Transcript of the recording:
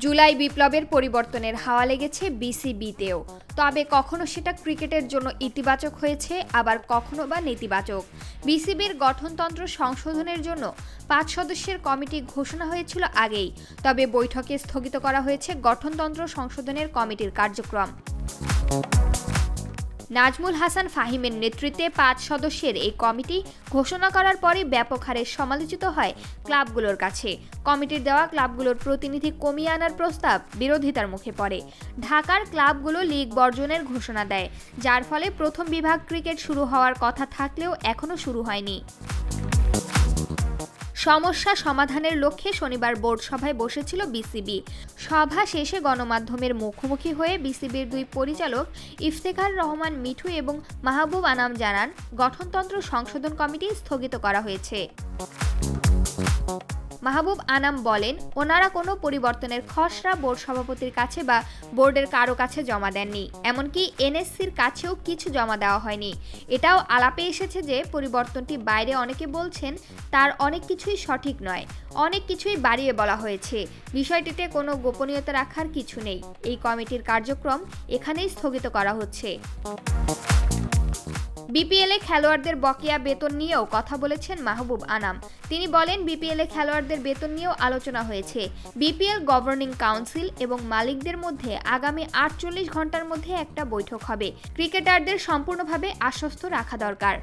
জুলাই বিপ্লবের পরিবর্তনের হাওয়া লেগেছে বিসিবিতেও। তবে কখনো সেটা ক্রিকেটের জন্য ইতিবাচক হয়েছে, আবার কখনো বা নেতিবাচক। বিসিবির গঠনতন্ত্র সংশোধনের জন্য ৫ সদস্যের কমিটি ঘোষণা হয়েছিল আগেই, তবে বৈঠকে স্থগিত করা হয়েছে গঠনতন্ত্র সংশোধনের কমিটির কার্যক্রম। নাজমুল হাসান ফাহিমের নেতৃত্বে ৫ সদস্যের এই কমিটি ঘোষণা করার পরই ব্যাপক হারে সমালোচিত হয় ক্লাবগুলোর কাছে। কমিটির দেওয়া ক্লাবগুলোর প্রতিনিধি কমিয়ে আনার প্রস্তাব বিরোধিতার মুখে পড়ে। ঢাকার ক্লাবগুলো লীগ বর্জনের ঘোষণা দেয়, যার ফলে প্রথম বিভাগ ক্রিকেট শুরু হওয়ার কথা থাকলেও এখনও শুরু হয়নি। সমস্যা সমাধানের লক্ষ্যে শনিবার বোর্ড সভায় বসেছিল বিসিবি। সভা শেষে গণমাধ্যমের মুখোমুখি হয়ে বিসিবির ২ পরিচালক ইফতেখার রহমান মিঠু এবং মাহবুব আনাম জানান, গঠনতন্ত্র সংশোধন কমিটি স্থগিত করা হয়েছে। মাহবুব আনাম বলেন, ওনারা কোনো পরিবর্তনের খসড়া বোর্ড সভাপতির কাছে বা বোর্ডের কারো কাছে জমা দেননি, এমনকি এনএসসির কাছেও কিছু জমা দেওয়া হয়নি। এটাও আলাপে এসেছে যে পরিবর্তনটি বাইরে অনেকে বলছেন তার অনেক কিছুই সঠিক নয়, অনেক কিছুই বাড়িয়ে বলা হয়েছে। বিষয়টিতে কোনো গোপনীয়তা রাখার কিছু নেই। এই কমিটির কার্যক্রম এখানেই স্থগিত করা হচ্ছে। বিপিএলে খেলোয়াড়দের বকেয়া বেতন নিয়েও কথা বলেছেন মাহবুব আনাম। তিনি বলেন, বিপিএলে খেলোয়াড়দের বেতন নিয়েও আলোচনা হয়েছে। বিপিএল গভর্নিং কাউন্সিল এবং মালিকদের মধ্যে আগামী ৪৮ ঘন্টার মধ্যে একটা বৈঠক হবে। ক্রিকেটারদের সম্পূর্ণভাবে আশ্বস্ত রাখা দরকার।